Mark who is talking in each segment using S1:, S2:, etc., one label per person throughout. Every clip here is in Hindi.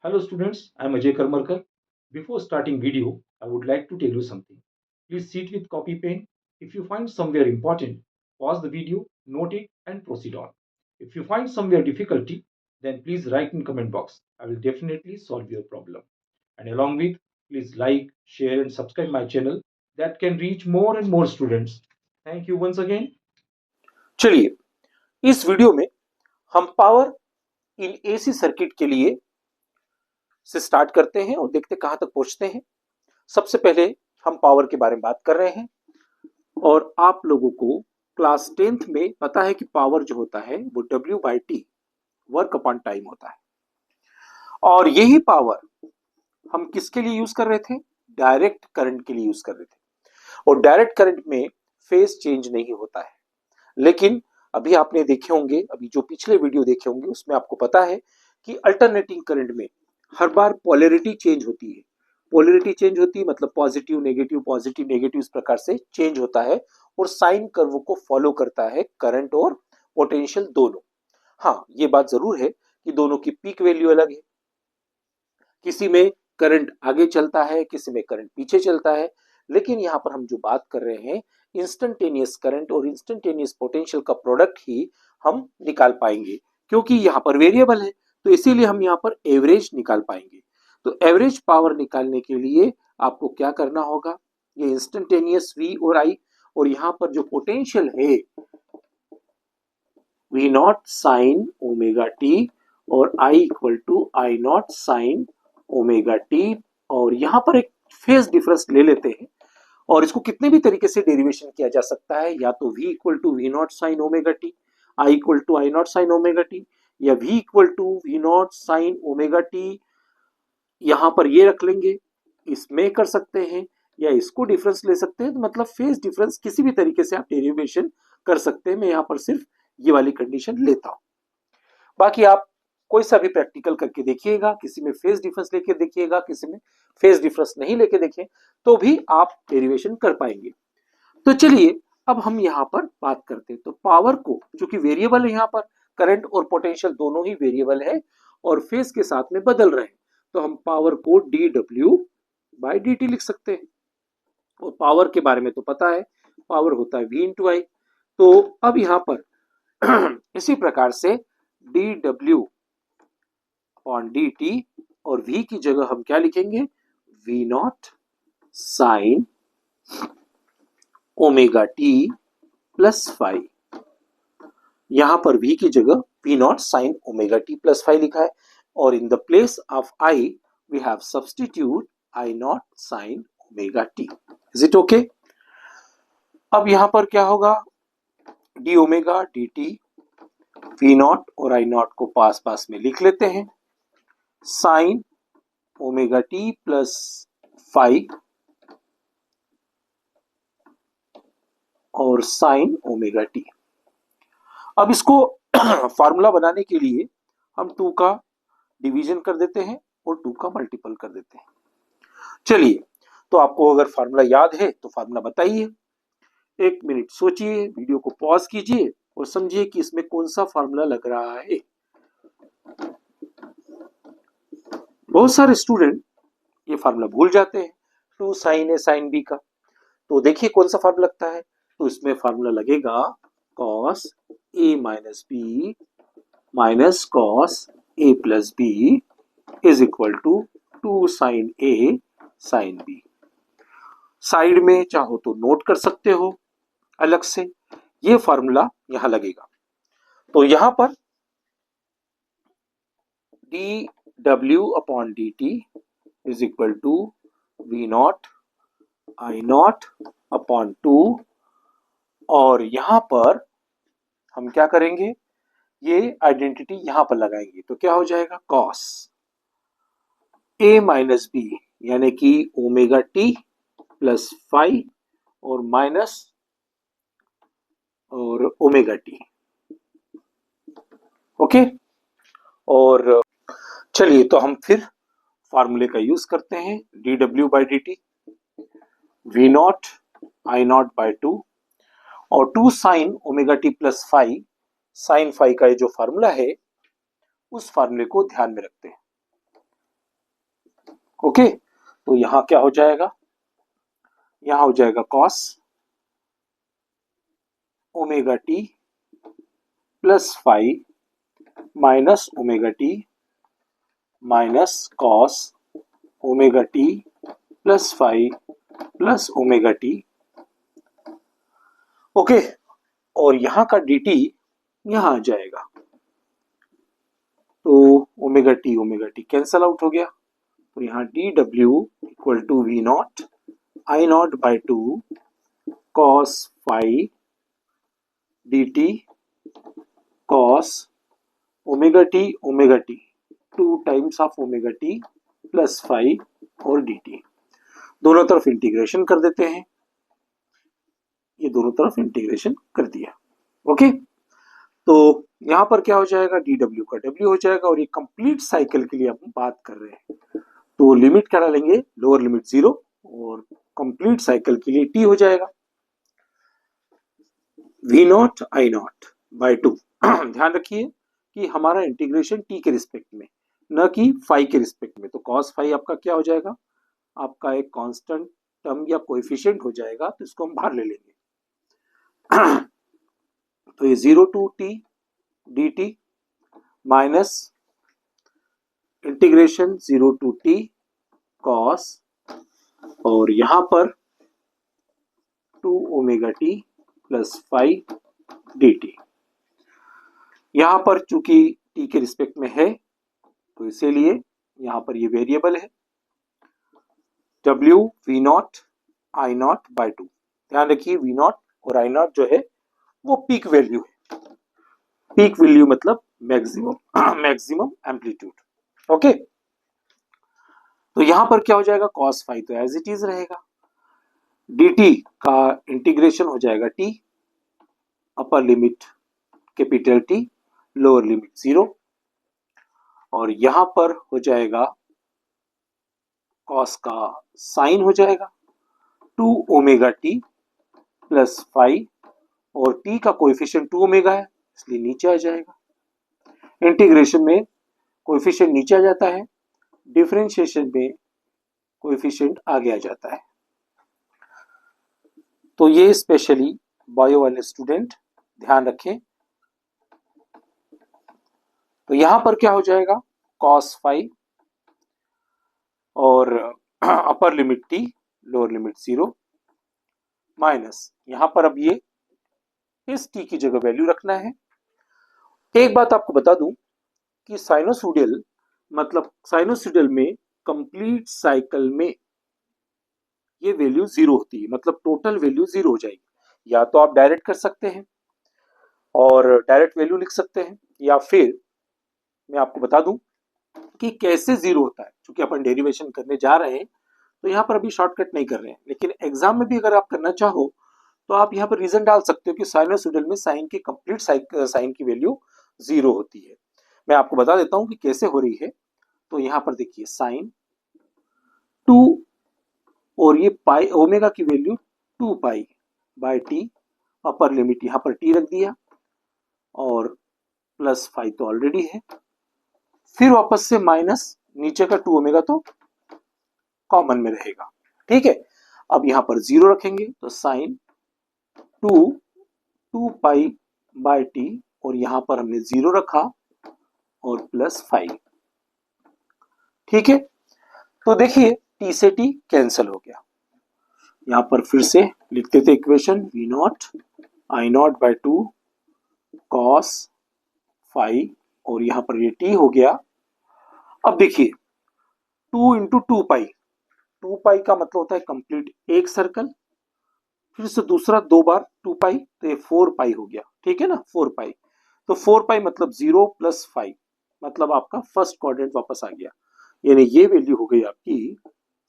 S1: Hello students, I am Ajay Karmarkar. Before starting video, I would like to tell you something. Please sit with copy pen. If you find somewhere important, pause the video, note it and proceed on. If you find somewhere difficulty, then please write in comment box. I will definitely solve your problem. And along with, please like, share and subscribe my channel that can reach more and more students. Thank you once again.
S2: चलिए इस वीडियो में हम पावर इन एसी सर्किट के लिए से स्टार्ट करते हैं और देखते कहां तक पहुंचते हैं। सबसे पहले हम पावर के बारे में बात कर रहे हैं और आप लोगों को क्लास 10th में पता है कि पावर जो होता है वो W/T वर्क अपॉन टाइम होता है और यही पावर हम किसके लिए यूज कर रहे थे? डायरेक्ट करंट के लिए यूज कर रहे थे और डायरेक्ट करंट में फेज चेंज नहीं होता है। लेकिन अभी आपने देखे होंगे, अभी जो पिछले वीडियो देखे होंगे उसमें आपको पता है कि अल्टरनेटिंग करंट में हर बार पोलैरिटी चेंज होती है। पोलैरिटी चेंज होती है मतलब पॉजिटिव नेगेटिव इस प्रकार से चेंज होता है और साइन कर्व को फॉलो करता है करंट और पोटेंशियल दोनों। हाँ, ये बात जरूर है कि दोनों की पीक वैल्यू अलग है। किसी में करंट आगे चलता है, किसी में करंट पीछे चलता है, लेकिन यहां पर हम जो बात कर रहे हैं इंस्टेंटेनियस करंट और इंस्टेंटेनियस पोटेंशियल का प्रोडक्ट ही हम निकाल पाएंगे क्योंकि यहां पर वेरिएबल है, तो इसीलिए हम यहां पर एवरेज निकाल पाएंगे। तो एवरेज पावर निकालने के लिए आपको क्या करना होगा? ये इंस्टेंटेनियस V और I और यहां पर जो पोटेंशियल है V naught sine omega t और I equal to I naught sine omega t और यहां पर एक फेज डिफरेंस ले लेते हैं और इसको कितने भी तरीके से डेरिवेशन किया जा सकता है, या तो V equal to V naught sine omega t, I equal to I naught sine omega t, या V equal to V naught sine omega t यहां पर ये रख लेंगे, इसमें कर सकते हैं या इसको डिफरेंस ले सकते हैं। तो मतलब फेज डिफरेंस किसी भी तरीके से आप डेरिवेशन कर सकते हैं। मैं यहां पर सिर्फ ये वाली कंडीशन लेता हूं, बाकी आप कोई सा भी प्रैक्टिकल करके देखिएगा, किसी में फेज डिफरेंस लेके देखिएगा, किसी में फेज डिफरेंस नहीं लेके देखें तो भी आप डेरिवेशन कर पाएंगे। तो चलिए अब हम यहां पर बात करते हैं। तो पावर को, चूंकि वेरिएबल है, यहां पर करंट और पोटेंशियल दोनों ही वेरिएबल है और फेज के साथ में बदल रहे हैं, तो हम पावर को dw/dt लिख सकते हैं। और पावर के बारे में तो पता है, पावर होता है V इंटू आई। तो अब यहां पर इसी प्रकार से dw/dt और V की जगह हम क्या लिखेंगे? V naught sine omega t plus five. यहां पर V की जगह V naught sine omega t plus five लिखा है और in the place of I we have substitute I naught sine omega t. Is it okay? अब यहां पर क्या होगा? D omega d t, V naught और आई नॉट को पास पास में लिख लेते हैं, sign omega t plus five और साइन ओमेगा टी। अब इसको फार्मूला बनाने के लिए हम 2 का डिवीजन कर देते हैं और 2 का मल्टीपल कर देते हैं। चलिए, तो आपको अगर फार्मूला याद है तो फार्मूला बताइए। 1 मिनट सोचिए, वीडियो को पॉज कीजिए और समझिए कि इसमें कौन सा फार्मूला लग रहा है। बहुत सारे स्टूडेंट ये फार्मूला भूल जाते हैं। 2 साइन ए साइन बी का, तो देखिए कौन सा फार्मूला लगता है। तो इसमें फार्मूला लगेगा cos a minus B minus cos a plus B is equal to 2 sine A sine B. Side में चाहो तो नोट कर सकते हो अलग से, ये फार्मूला यहां लगेगा। तो यहां पर dw/dt is equal to V naught I naught upon 2 और यहां पर हम क्या करेंगे? ये आइडेंटिटी यहां पर लगाएंगे तो क्या हो जाएगा? cos a माइनस बी यानी कि ओमेगा टी प्लस फाइव और माइनस और ओमेगा टी। ओके, और चलिए तो हम फिर फार्मूले का यूज करते हैं। dw/dt V naught I naught by 2 और 2 sine omega t plus five, sine five का जो फार्मूला है उस फार्मूले को ध्यान में रखते हैं। ओके, तो यहाँ क्या हो जाएगा, यहाँ हो जाएगा cos omega t plus five minus omega T minus cos omega t plus five plus omega T. Okay, और यहाँ का डी टी यहाँ आ जाएगा, तो ओमेगा टी कैंसल आउट हो गया, तो यहाँ डी डब्ल्यू equal to V naught I naught by two cos five d t cos omega t 2 times of omega t plus 5 और डी टी। दोनों तरफ इंटीग्रेशन कर देते हैं, ये दोनों तरफ इंटीग्रेशन कर दिया। ओके, तो यहां पर क्या हो जाएगा, डी डब्ल्यू का डब्ल्यू हो जाएगा, और ये कंप्लीट साइकिल के लिए हम बात कर रहे हैं, तो लिमिट क्या डालेंगे, लोअर लिमिट 0, और कंप्लीट साइकिल के लिए टी हो जाएगा V naught I naught by two. ध्यान रखिए कि हमारा इंटीग्रेशन टी के रिस्पेक्ट में, न कि फाई के रिस्पेक्ट में, तो कॉस फाई आपका क्या हो जाएगा, आपका एक कांस्टेंट टर्म या कोएफिशिएंट हो जाएगा, तो इसको हम बाहर ले लेंगे। तो ये 0 to t d t minus integration 0 to t cos, और यहां पर 2 omega t plus 5 d t. यहां पर चूंकि टी के रिस्पेक्ट में है, तो इसीलिए यहां पर ये वेरिएबल है W V naught I naught by two. ध्यान रखिए वी नॉट और आई नॉट जो है वो पीक वैल्यू है, पीक वैल्यू मतलब मैक्सिमम एम्पलीट्यूड। ओके, तो यहां पर क्या हो जाएगा, cos फाइव तो एज इट इज रहेगा, dt का इंटीग्रेशन हो जाएगा t, upper limit capital T, lower limit 0, और यहां पर हो जाएगा cos का साइन हो जाएगा 2 ओमेगा टी प्लस 5, और t का कोएफिशिएंट 2 ओमेगा है इसलिए नीचे आ जाएगा। इंटीग्रेशन में कोएफिशिएंट नीचे आ जाता है, डिफरेंशिएशन में कोएफिशिएंट आगे आ जाता है। तो ये स्पेशली बायो वाले स्टूडेंट ध्यान रखें। तो यहां पर क्या हो जाएगा, cos 5 और upper limit t lower limit 0 minus, यहां पर अब ये इस t की जगह वैल्यू रखना है। एक बात आपको बता दूं कि साइनोसॉइडल मतलब साइनोसॉइडल में कंप्लीट साइकिल में ये वैल्यू 0 होती है, मतलब टोटल वैल्यू 0 हो जाएगी। या तो आप डायरेक्ट कर सकते हैं और डायरेक्ट वैल्यू लिख सकते हैं, या फिर मैं आपको बता दूं कि कैसे 0 होता है। क्योंकि अपन डेरिवेशन करने जा रहे हैं तो यहाँ पर अभी शॉर्टकट नहीं कर रहे हैं, लेकिन एग्जाम में भी अगर आप करना चाहो तो आप यहाँ पर रीजन डाल सकते हो कि साइनोसॉइडल में साइन की कंप्लीट साइन की वैल्यू 0 होती है। मैं आपको बता देता हूँ कि कैसे हो रही है। तो यहाँ पर देखिए साइन 2 और ये पाई ओमेगा की value 2 pi by T, upper limit यहाँ पर टी रख दिया, और प्लस 5 तो ऑलरेडी है, फिर वापस से माइनस नीचे का 2 ओमेगा तो कॉमन में रहेगा। ठीक है, अब यहां पर 0 रखेंगे तो साइन 2 पाई बाय टी, और यहां पर हमने 0 रखा और प्लस 5। ठीक है, तो देखिए टी से टी कैंसिल हो गया। यहां पर फिर से लिखते थे equation V naught I naught by 2 cos 5, और यहां पर ये टी हो गया। अब देखिए 2 इंटू 2 पाई का मतलब होता है कंप्लीट एक सर्कल, फिर से दूसरा 2 बार 2 पाई, तो ये 4 पाई हो गया। ठीक है ना, 4 पाई, तो 4 पाई मतलब 0 प्लस 5, मतलब आपका फर्स्ट क्वाड्रेंट वापस आ गया, यानी ये वैल्यू हो गई आपकी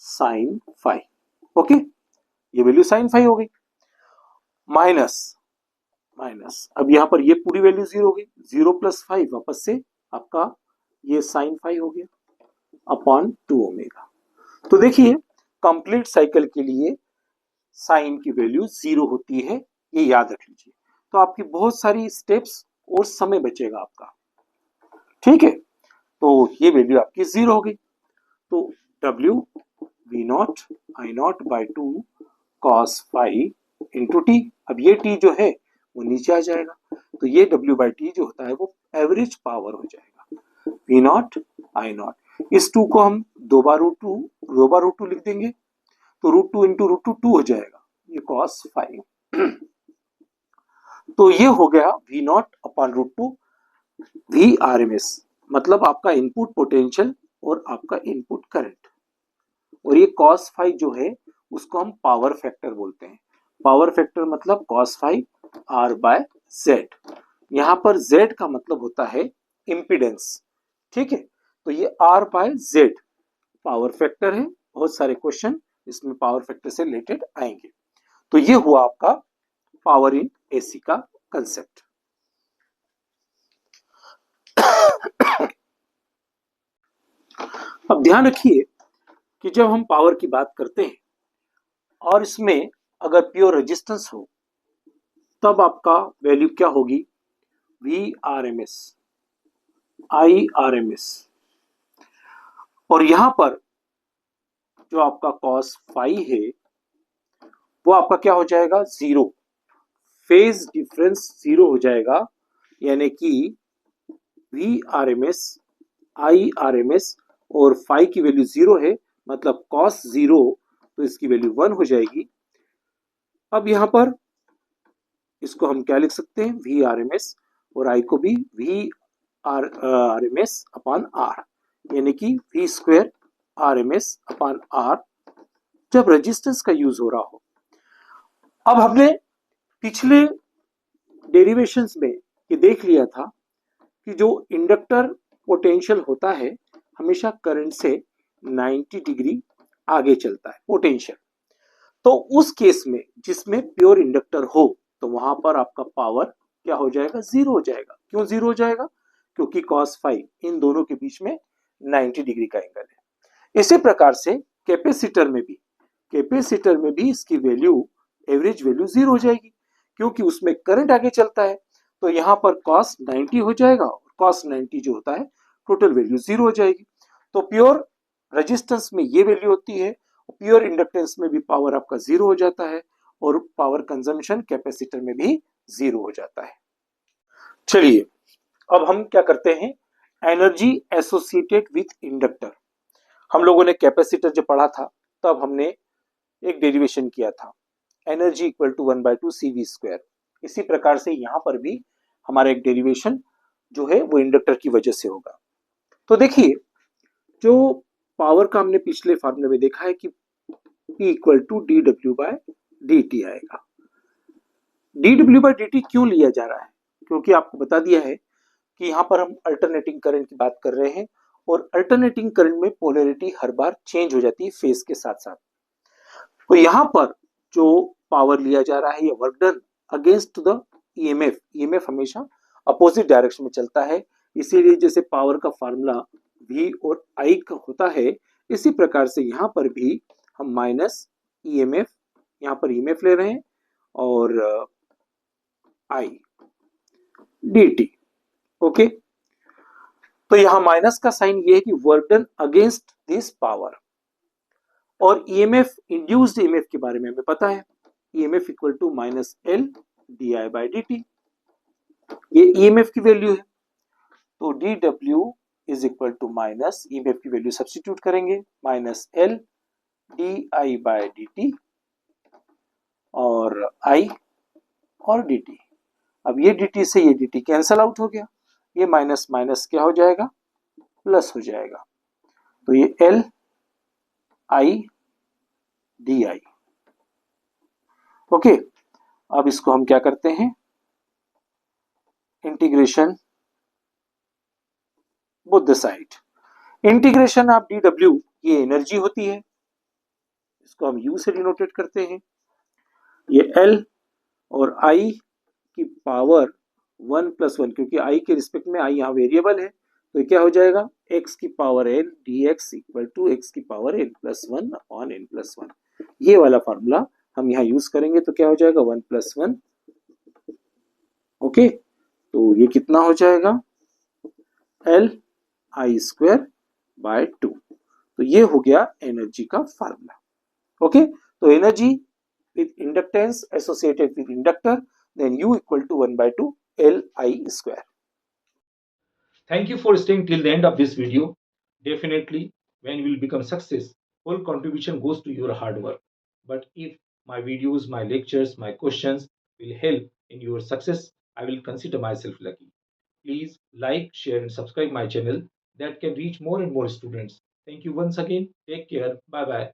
S2: साइन 5। ओके, ये वैल्यू साइन 5 हो गई। माइनस अब यहां पर ये पूरी वैल्यू 0 हो गई, 0 प्लस 5 वापस से आपका ये साइन 5 हो गया अपॉन 2 ओमेगा। तो देखिए कंप्लीट साइकिल के लिए साइन की वैल्यू 0 होती है, ये याद रख लीजिए। तो आपकी बहुत सारी स्टेप्स और समय बचेगा आपका। ठीक है, तो ये वैल्यू आपकी 0 हो गई। तो W V not I not by 2 cos phi into T. अब ये टी जो है वो नीचे आ जाएगा, तो ये W बाई टी जो होता है वो एवरेज पावर हो जाएगा, V नॉट I नॉट। इस 2 को हम दो बार रूट टू लिख देंगे, तो root two into root two हो जाएगा, ये cos phi। तो ये हो गया V naught upon root two V RMS, मतलब आपका इनपुट पोटेंशियल और आपका इनपुट करंट। और ये cos phi जो है उसको हम पावर फैक्टर बोलते हैं। पावर फैक्टर मतलब cos phi R by Z। यहां पर Z का मतलब होता है इम्पीडेंस, ठीक है। तो ये R by Z power factor है। बहुत सारे क्वेश्चन इसमें पावर फैक्टर से रिलेटेड आएंगे। तो ये हुआ आपका पावर इन एसी का कंसेप्ट। अब ध्यान रखिए कि जब हम पावर की बात करते हैं और इसमें अगर प्योर रेजिस्टेंस हो तब आपका वैल्यू क्या होगी, VRMS IRMS। और यहां पर जो आपका cos phi है वो आपका क्या हो जाएगा, जीरो। फेज डिफरेंस जीरो हो जाएगा, यानी कि VRMS IRMS और phi की वैल्यू जीरो है, मतलब cos जीरो, तो इसकी वैल्यू 1 हो जाएगी। अब यहां पर इसको हम क्या लिख सकते हैं, VRMS और I को भी VRMS अपॉन R, यानी कि V square RMS upon R जब रेजिस्टेंस का यूज हो रहा हो। अब हमने पिछले डेरिवेशंस में ये देख लिया था कि जो इंडक्टर पोटेंशियल होता है हमेशा करंट से 90 डिग्री आगे चलता है पोटेंशियल। तो उस केस में जिसमें प्योर इंडक्टर हो तो वहां पर आपका पावर क्या हो जाएगा, जीरो हो जाएगा। क्यों जीरो हो जाएगा, क्योंकि cos phi इन दोनों के बीच में 90 डिग्री का एंगल है। इसी प्रकार से कैपेसिटर में भी इसकी वैल्यू एवरेज वैल्यू जीरो हो जाएगी, क्योंकि उसमें करंट आगे चलता है। तो यहाँ पर cos 90 हो जाएगा और cos 90 जो होता है टोटल वैल्यू जीरो हो जाएगी। तो प्योर रेजिस्टेंस में ये वैल्यू होती है, प्योर इंडक्टेंस में भी पावर आपका जीरो हो जाता है और पावर कंजम्पशन कैपेसिटर में भी जीरो हो जाता है। चलिए अब हम क्या करते हैं, एनर्जी एसोसिएटेड विथ इंडक्टर। हम लोगों ने कैपेसिटर जब पढ़ा था तब हमने एक डेरिवेशन किया था, energy equal to 1/2 CV square. इसी प्रकार से यहां पर भी हमारा एक डेरिवेशन जो है वो इंडक्टर की वजह से होगा। तो देखिए जो पावर का हमने पिछले फॉर्मूले में देखा है कि P इक्वल टू dW/dt आएगा। dW/dt क्यों लिया जा रहा है, क्योंकि आपको बता दिया है कि यहाँ पर हम अल्टरनेटिंग करंट की बात कर रहे हैं और अल्टरनेटिंग करंट में पोलैरिटी हर बार चेंज हो जाती है फेज के साथ साथ। तो यहाँ पर जो पावर लिया जा रहा है ये work done against the EMF हमेशा अपोजिट डायरेक्शन में चलता है। इसीलिए जैसे पावर का फार्मूला V और I का होता है, इसी प्रकार से यहाँ पर भी हम माइनस ईएमएफ, यहाँ पर ईएमएफ ले रहे हैं और I dt। ओके, तो यहाँ माइनस का साइन ये है कि work done against this power. और ईएमएफ इंड्यूस्ड ईएमएफ के बारे में हमें पता है, EMF equal to minus L di/dt, ये ईएमएफ की वैल्यू है। तो dw is equal to minus EMF की वैल्यू सब्स्टिट्यूट करेंगे, माइनस एल di/dt और I और dt। अब ये dt से ये dt कैंसल आउट हो गया, ये माइनस माइनस क्या हो जाएगा, प्लस हो जाएगा। तो ये L I di। ओके, अब इसको हम क्या करते हैं, integration both the side. Integration of dw ये एनर्जी होती है, इसको हम U से डिनोटेट करते हैं। ये L और I की पावर 1+1, क्योंकि I के रिस्पेक्ट में I यहाँ वेरिएबल है, तो क्या हो जाएगा, x की power n dx equal to x की पावर n+1 अपॉन n+1। ये वाला फॉर्मूला हम यहाँ यूज करेंगे, तो क्या हो जाएगा 1+1। ओके, तो ये कितना हो जाएगा, L I² बाय 2। तो ये हो गया एनर्जी का फार्मूला। ओके, तो energy with inductance associated with inductor, then U equal to 1/2 Li square.
S1: Thank you for staying till the end of this video. Definitely, when you will become success, whole contribution goes to your hard work. But if my videos, my lectures, my questions will help in your success, I will consider myself lucky. Please like, share, and subscribe my channel that can reach more and more students. Thank you once again. Take care. Bye bye.